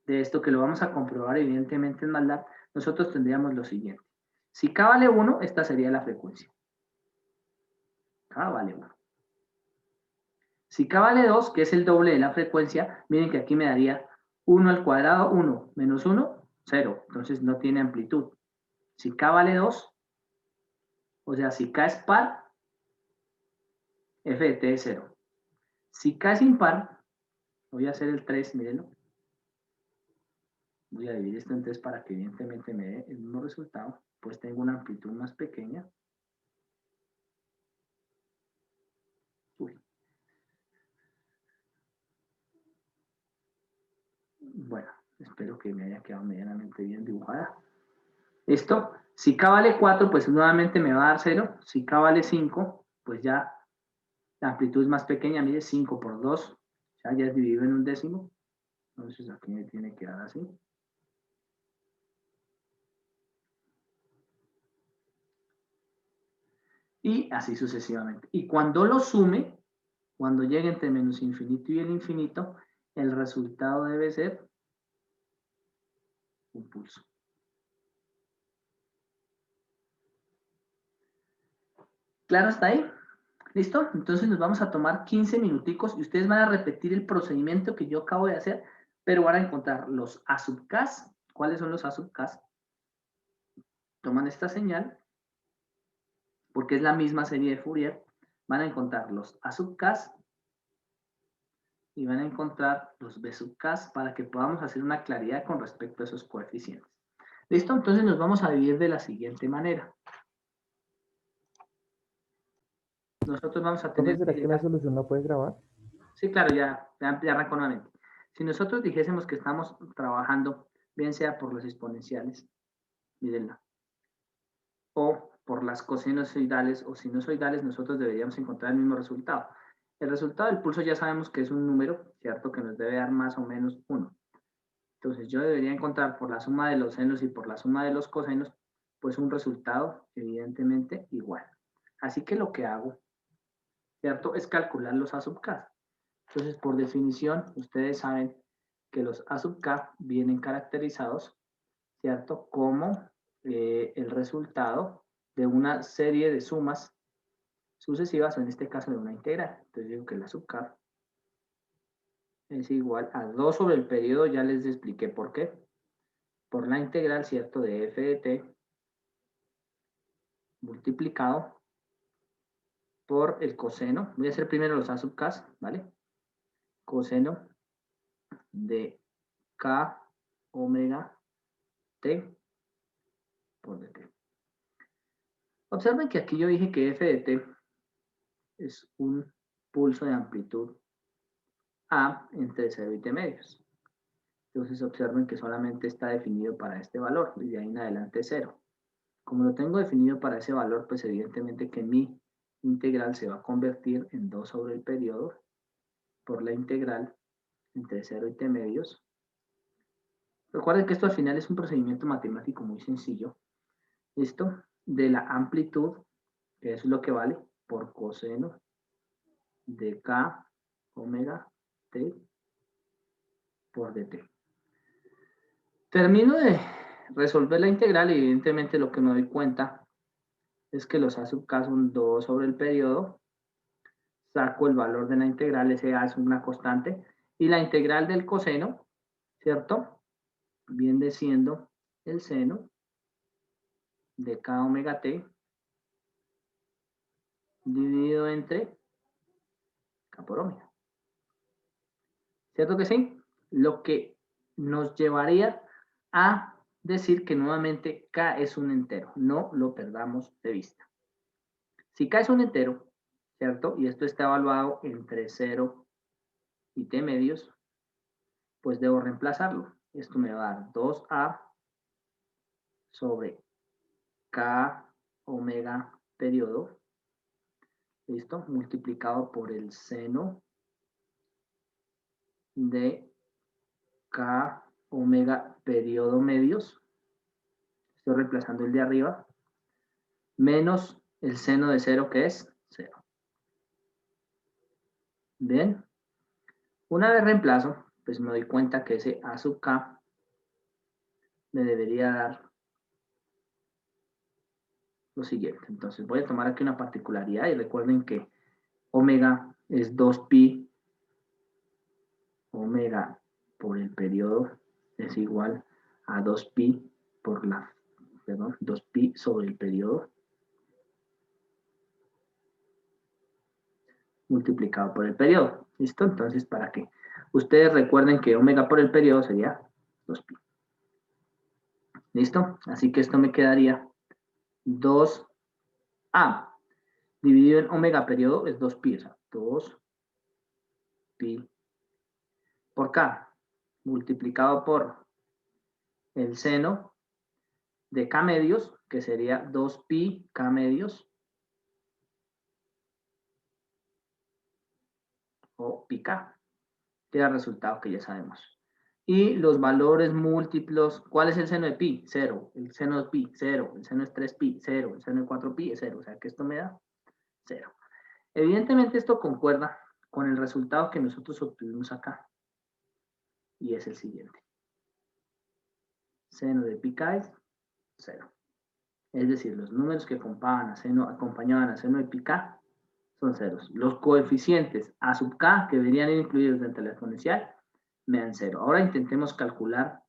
de esto, que lo vamos a comprobar evidentemente en MATLAB, nosotros tendríamos lo siguiente. Si K vale 1, esta sería la frecuencia. K vale 1. Si K vale 2, que es el doble de la frecuencia, miren que aquí me daría 1 al cuadrado, 1, menos 1, 0. Entonces no tiene amplitud. Si K vale 2, o sea, si K es par, f de t es 0. Si K es impar, voy a hacer el 3, mírenlo. Voy a dividir esto en 3 para que evidentemente me dé el mismo resultado. Pues tengo una amplitud más pequeña. Uy. Bueno, espero que me haya quedado medianamente bien dibujada. Esto, si K vale 4, pues nuevamente me va a dar 0. Si K vale 5, pues ya la amplitud es más pequeña. Mire, 5 por 2, ya es dividido en un décimo. Entonces aquí me tiene que dar así. Y así sucesivamente. Y cuando lo sume, cuando llegue entre menos infinito y el infinito, el resultado debe ser un pulso. ¿Claro hasta ahí? ¿Listo? Entonces nos vamos a tomar 15 minuticos y ustedes van a repetir el procedimiento que yo acabo de hacer, pero van a encontrar los A sub K. ¿Cuáles son los A sub K? Toman esta señal, porque es la misma serie de Fourier, van a encontrar los A sub K y van a encontrar los B sub K para que podamos hacer una claridad con respecto a esos coeficientes. ¿Listo? Entonces nos vamos a dividir de la siguiente manera. Nosotros vamos a tener... ¿Será que la solución la puedes grabar? Sí, claro, ya arranco nuevamente. Si nosotros dijésemos que estamos trabajando, bien sea por los exponenciales, mírenla, o por las cosinusoidales o sinusoidales, nosotros deberíamos encontrar el mismo resultado. El resultado del pulso ya sabemos que es un número, ¿cierto? Que nos debe dar más o menos 1. Entonces yo debería encontrar por la suma de los senos y por la suma de los cosenos, pues un resultado evidentemente igual. Así que lo que hago, ¿cierto? Es calcular los A sub K. Entonces, por definición, ustedes saben que los A sub K vienen caracterizados, ¿cierto? Como el resultado de una serie de sumas sucesivas, o en este caso de una integral. Entonces digo que la sub K es igual a 2 sobre el periodo, ya les expliqué por qué. Por la integral, ¿cierto? De f de t multiplicado por el coseno. Voy a hacer primero los A sub K, ¿vale? Coseno de K omega t por dt. Observen que aquí yo dije que f de t es un pulso de amplitud A entre 0 y t medios. Entonces observen que solamente está definido para este valor y de ahí en adelante 0. Como lo tengo definido para ese valor, pues evidentemente que mi integral se va a convertir en 2 sobre el periodo por la integral entre 0 y t medios. Recuerden que esto al final es un procedimiento matemático muy sencillo. ¿Listo? De la amplitud, que es lo que vale, por coseno de k omega t por dt. Termino de resolver la integral y evidentemente lo que me doy cuenta es que los a sub k son 2 sobre el periodo. Saco el valor de la integral, ese a es una constante, y la integral del coseno, ¿cierto? Viene siendo el seno de k omega t dividido entre k por omega. ¿Cierto que sí? Lo que nos llevaría a decir que nuevamente k es un entero. No lo perdamos de vista. Si k es un entero, ¿cierto? Y esto está evaluado entre 0 y t medios, pues debo reemplazarlo. Esto me va a dar 2a sobre k omega periodo, ¿listo? Multiplicado por el seno de k omega periodo medios. Estoy reemplazando el de arriba, menos el seno de 0, que es 0. Bien. Una vez reemplazo, pues me doy cuenta que ese a sub k me debería dar lo siguiente. Entonces voy a tomar aquí una particularidad y recuerden que omega es 2pi omega por el periodo es igual a 2pi por la, perdón, 2pi sobre el periodo multiplicado por el periodo. ¿Listo? Entonces, para que ustedes recuerden que omega por el periodo sería 2pi. ¿Listo? Así que esto me quedaría 2a dividido en omega periodo es 2pi, o sea, 2pi por k multiplicado por el seno de k medios, que sería 2pi k medios, o pi k, que es el resultado que ya sabemos. Y los valores múltiplos, ¿cuál es el seno de pi? 0. El seno de pi, 0. El seno es 3pi, 0. El seno de 4pi es 0. O sea que esto me da 0. Evidentemente esto concuerda con el resultado que nosotros obtuvimos acá. Y es el siguiente. Seno de pi k es 0. Es decir, los números que acompañaban a seno de pi k son ceros. Los coeficientes a sub k que deberían ir incluidos dentro de la exponencial me dan 0. Ahora intentemos calcular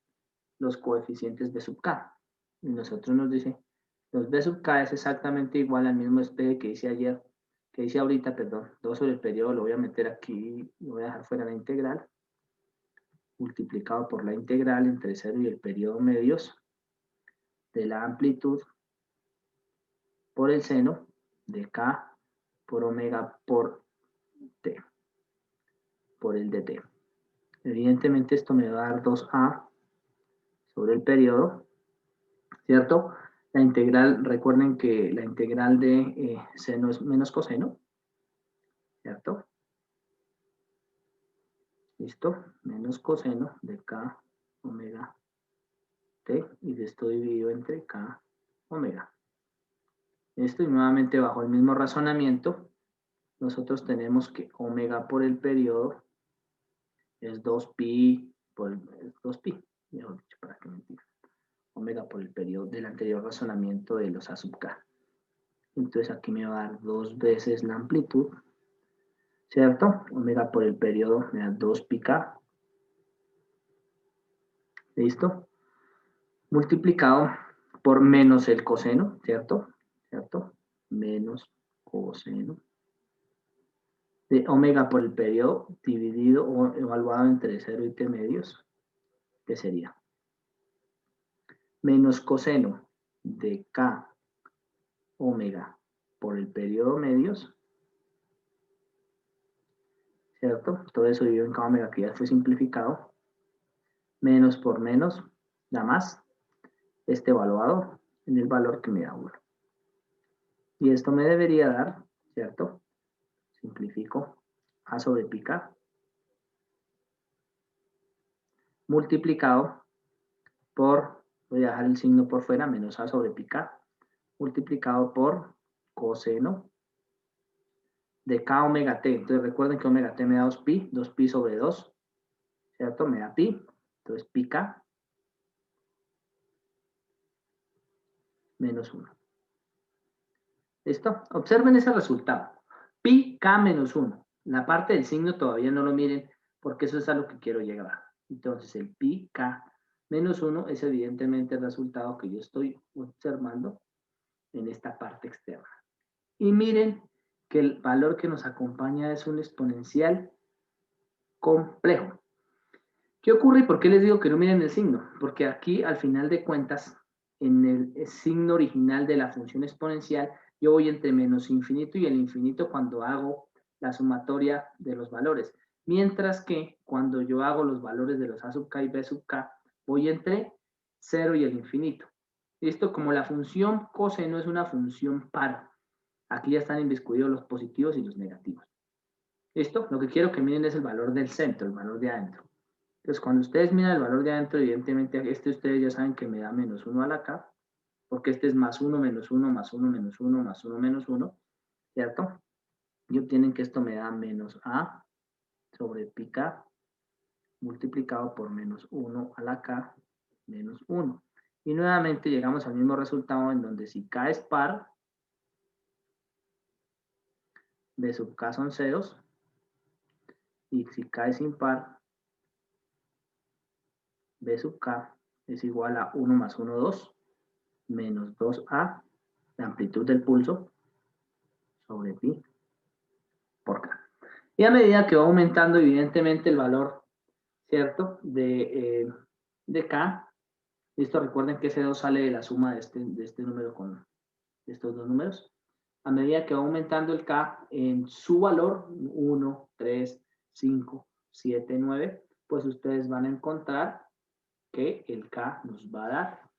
los coeficientes b sub k. Y nosotros nos dice, los b sub k es exactamente igual al mismo despegue que hice ayer, que hice ahorita, perdón, 2 sobre el periodo, lo voy a meter aquí, lo voy a dejar fuera la integral, multiplicado por la integral entre 0 y el periodo medios de la amplitud por el seno de k por omega por t, por el dt. Evidentemente esto me va a dar 2a sobre el periodo, ¿cierto? La integral, recuerden que la integral de seno es menos coseno, ¿cierto? ¿Listo? Menos coseno de k omega t y de esto dividido entre k omega. Esto y nuevamente bajo el mismo razonamiento, nosotros tenemos que omega por el periodo es 2pi por 2pi, mejor dicho, para que me entiendan. Omega por el periodo del anterior razonamiento de los a sub k. Entonces aquí me va a dar 2 veces la amplitud, ¿cierto? Omega por el periodo me da 2pi k. ¿Listo? Multiplicado por menos el coseno, ¿cierto? ¿Cierto? Menos coseno de omega por el periodo dividido o evaluado entre 0 y t medios, que sería menos coseno de k omega por el periodo medios, ¿cierto? Todo eso dividido en k omega que ya fue simplificado, Menos por menos da más este evaluador en el valor que me da 1. Y esto me debería dar, ¿cierto? Simplifico, A sobre pi k multiplicado por, voy a dejar el signo por fuera, menos A sobre pi k, multiplicado por coseno de k omega t. Entonces recuerden que omega t me da 2pi sobre 2, ¿cierto? Me da pi, entonces pi k menos 1. ¿Listo? Observen ese resultado. Pi k menos 1. La parte del signo todavía no lo miren porque eso es a lo que quiero llegar. Entonces el pi k menos 1 es evidentemente el resultado que yo estoy observando en esta parte externa. Y miren que el valor que nos acompaña es un exponencial complejo. ¿Qué ocurre y por qué les digo que no miren el signo? Porque aquí, al final de cuentas, en el signo original de la función exponencial, yo voy entre menos infinito y el infinito cuando hago la sumatoria de los valores. Mientras que cuando yo hago los valores de los a sub k y b sub k, voy entre 0 y el infinito. Esto, como la función coseno es una función par, aquí ya están inmiscuidos los positivos y los negativos. ¿Listo? Lo que quiero que miren es el valor del centro, el valor de adentro. Entonces, cuando ustedes miran el valor de adentro, evidentemente ustedes ya saben que me da menos 1 a la k, porque este es más 1, menos 1, más 1, menos 1, más 1, menos 1, ¿cierto? Y obtienen que esto me da menos a sobre pi k multiplicado por menos 1 a la k menos 1. Y nuevamente llegamos al mismo resultado en donde si k es par, b sub k son ceros, y si k es impar, b sub k es igual a 1 más 1, 2, menos 2a, la amplitud del pulso, sobre pi por k. Y a medida que va aumentando, evidentemente, el valor, ¿cierto? De k, listo, recuerden que ese 2 sale de la suma de este número con estos dos números. A medida que va aumentando el k en su valor, 1, 3, 5, 7, 9, pues ustedes van a encontrar que el k nos va a dar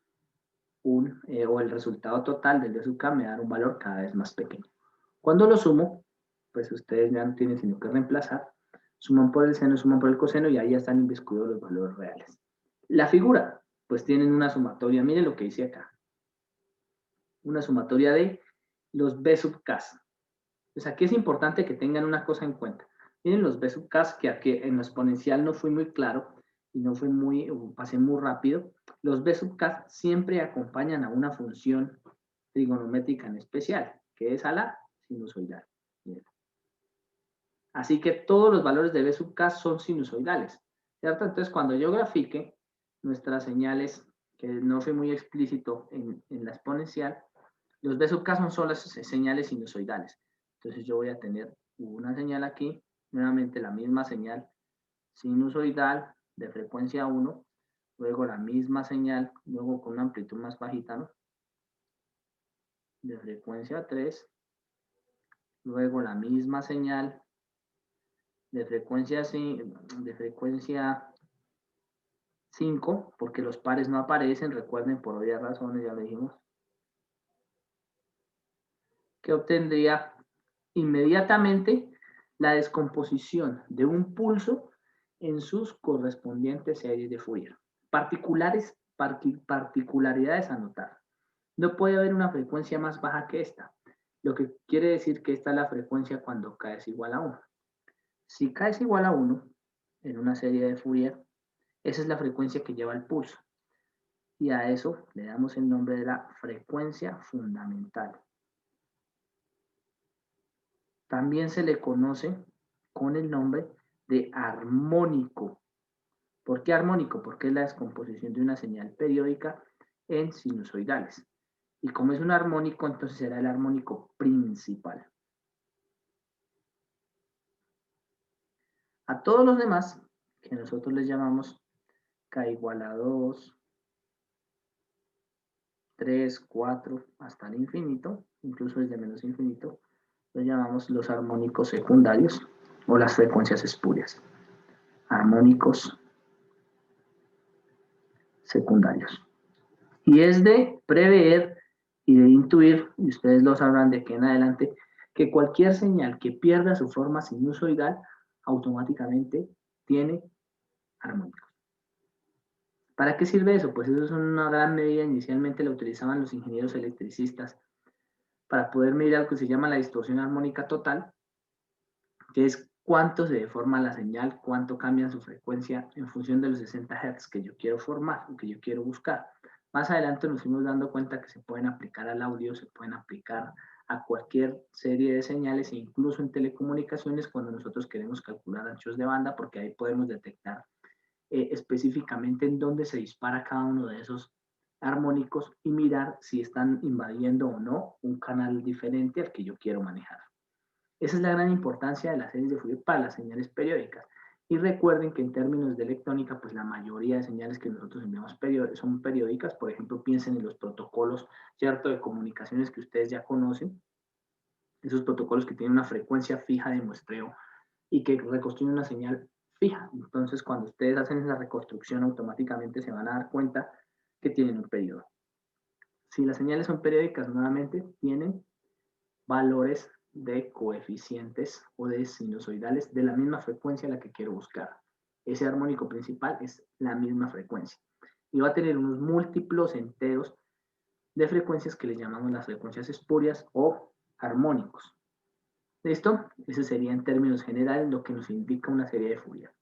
o el resultado total del d sub k me va a dar un valor cada vez más pequeño. Cuando lo sumo, pues ustedes ya no tienen sino que reemplazar, suman por el seno, suman por el coseno y ahí ya están inmiscuidos los valores reales. La figura, pues tienen una sumatoria, miren lo que dice acá, una sumatoria de los b sub k. Pues aquí es importante que tengan una cosa en cuenta. Miren los b sub k, que aquí en lo exponencial no fui muy claro y no fue pasé muy rápido. Los b sub k siempre acompañan a una función trigonométrica en especial, que es a la sinusoidal. Miren. Así que todos los valores de b sub k son sinusoidales, ¿cierto? Entonces, cuando yo grafique nuestras señales, que no fui muy explícito en la exponencial, los b sub k son solo señales sinusoidales. Entonces, yo voy a tener una señal aquí, nuevamente la misma señal sinusoidal de frecuencia 1, luego la misma señal, luego con una amplitud más bajita, ¿no? De frecuencia 3, luego la misma señal de frecuencia 5, porque los pares no aparecen, recuerden, por obvias razones, ya lo dijimos, que obtendría inmediatamente la descomposición de un pulso en sus correspondientes series de Fourier. Particularidades a notar. No puede haber una frecuencia más baja que esta, lo que quiere decir que esta es la frecuencia cuando k es igual a 1. Si k es igual a 1 en una serie de Fourier, esa es la frecuencia que lleva el pulso. Y a eso le damos el nombre de la frecuencia fundamental. También se le conoce con el nombre de armónico. ¿Por qué armónico? Porque es la descomposición de una señal periódica en sinusoidales. Y como es un armónico, entonces será el armónico principal. A todos los demás, que nosotros les llamamos k igual a 2, 3, 4, hasta el infinito, incluso desde menos infinito, los llamamos los armónicos secundarios o las frecuencias espurias. Armónicos secundarios. Y es de prever y de intuir, y ustedes lo sabrán de aquí en adelante, que cualquier señal que pierda su forma sinusoidal automáticamente tiene armónicos. ¿Para qué sirve eso? Pues eso es una gran medida, inicialmente la utilizaban los ingenieros electricistas para poder medir algo que se llama la distorsión armónica total, que es cuánto se deforma la señal, cuánto cambia su frecuencia en función de los 60 Hz que yo quiero formar o que yo quiero buscar. Más adelante nos fuimos dando cuenta que se pueden aplicar al audio, se pueden aplicar a cualquier serie de señales e incluso en telecomunicaciones cuando nosotros queremos calcular anchos de banda, porque ahí podemos detectar específicamente en dónde se dispara cada uno de esos armónicos y mirar si están invadiendo o no un canal diferente al que yo quiero manejar. Esa es la gran importancia de las series de Fourier para las señales periódicas. Y recuerden que en términos de electrónica, pues la mayoría de señales que nosotros enviamos son periódicas. Por ejemplo, piensen en los protocolos, ¿cierto?, de comunicaciones que ustedes ya conocen. Esos protocolos que tienen una frecuencia fija de muestreo y que reconstruyen una señal fija. Entonces, cuando ustedes hacen esa reconstrucción, automáticamente se van a dar cuenta que tienen un periodo. Si las señales son periódicas, nuevamente tienen valores de coeficientes o de sinusoidales de la misma frecuencia a la que quiero buscar. Ese armónico principal es la misma frecuencia y va a tener unos múltiplos enteros de frecuencias que le llamamos las frecuencias espurias o armónicos. ¿Listo? Ese sería en términos generales lo que nos indica una serie de Fourier.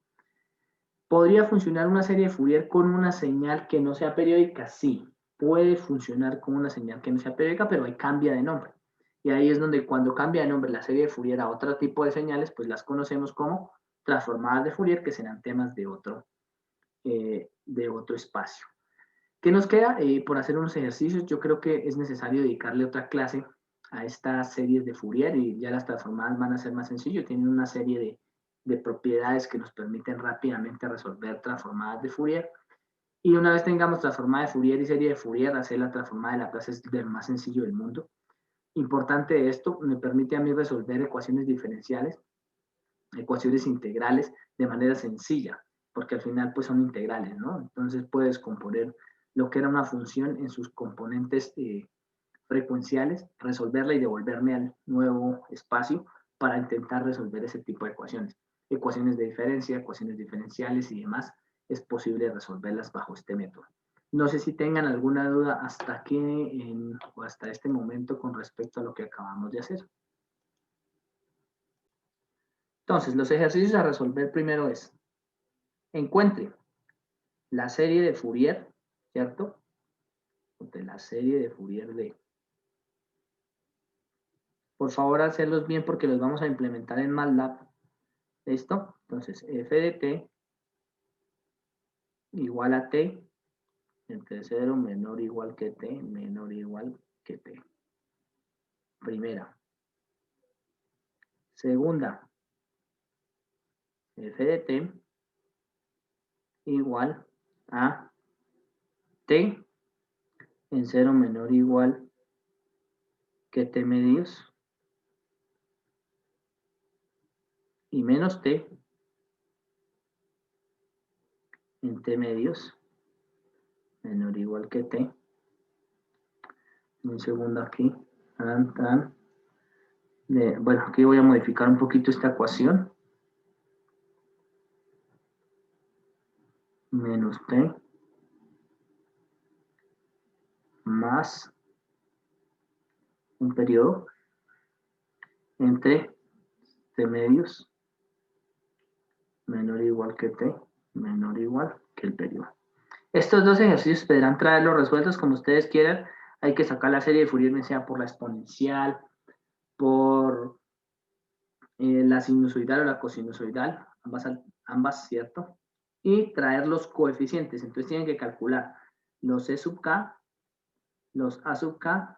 ¿Podría funcionar una serie de Fourier con una señal que no sea periódica? Sí, puede funcionar con una señal que no sea periódica, pero ahí cambia de nombre. Y ahí es donde cuando cambia de nombre la serie de Fourier a otro tipo de señales, pues las conocemos como transformadas de Fourier, que serán temas de otro espacio. ¿Qué nos queda por hacer unos ejercicios? Yo creo que es necesario dedicarle otra clase a estas series de Fourier y ya las transformadas van a ser más sencillo. Tienen una serie de propiedades que nos permiten rápidamente resolver transformadas de Fourier. Y una vez tengamos transformada de Fourier y serie de Fourier, hacer la transformada de Laplace es de lo más sencillo del mundo. Importante esto, me permite a mí resolver ecuaciones diferenciales, ecuaciones integrales de manera sencilla, porque al final pues son integrales, ¿no? Entonces puedes componer lo que era una función en sus componentes frecuenciales, resolverla y devolverme al nuevo espacio para intentar resolver ese tipo de ecuaciones. Ecuaciones de diferencia, ecuaciones diferenciales y demás, es posible resolverlas bajo este método. No sé si tengan alguna duda hasta aquí o hasta este momento con respecto a lo que acabamos de hacer. Entonces, los ejercicios a resolver primero es, encuentre la serie de Fourier, ¿cierto? De la serie de Fourier de. Por favor, hacerlos bien porque los vamos a implementar en MATLAB. ¿Listo? Entonces, f de t igual a t entre 0 menor o igual que t menor o igual que t. Primera. Segunda, f de t igual a t en 0 menor o igual que t medios y menos t en t medios menor o igual que t. Un segundo aquí. Bueno, aquí voy a modificar un poquito esta ecuación. Menos t más un periodo entre t medios menor o igual que t menor o igual que el periodo. Estos dos ejercicios podrán traerlos resueltos como ustedes quieran. Hay que sacar la serie de Fourier, sea por la exponencial, por la sinusoidal o la cosinusoidal, ambas, ¿cierto? Y traer los coeficientes. Entonces tienen que calcular los E sub k, los A sub k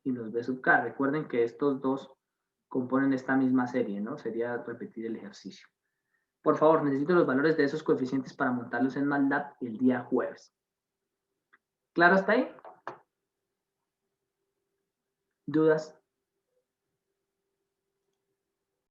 y los B sub k. Recuerden que estos dos componen esta misma serie, ¿no? Sería repetir el ejercicio. Por favor, necesito los valores de esos coeficientes para montarlos en MATLAB el día jueves. ¿Claro hasta ahí? ¿Dudas?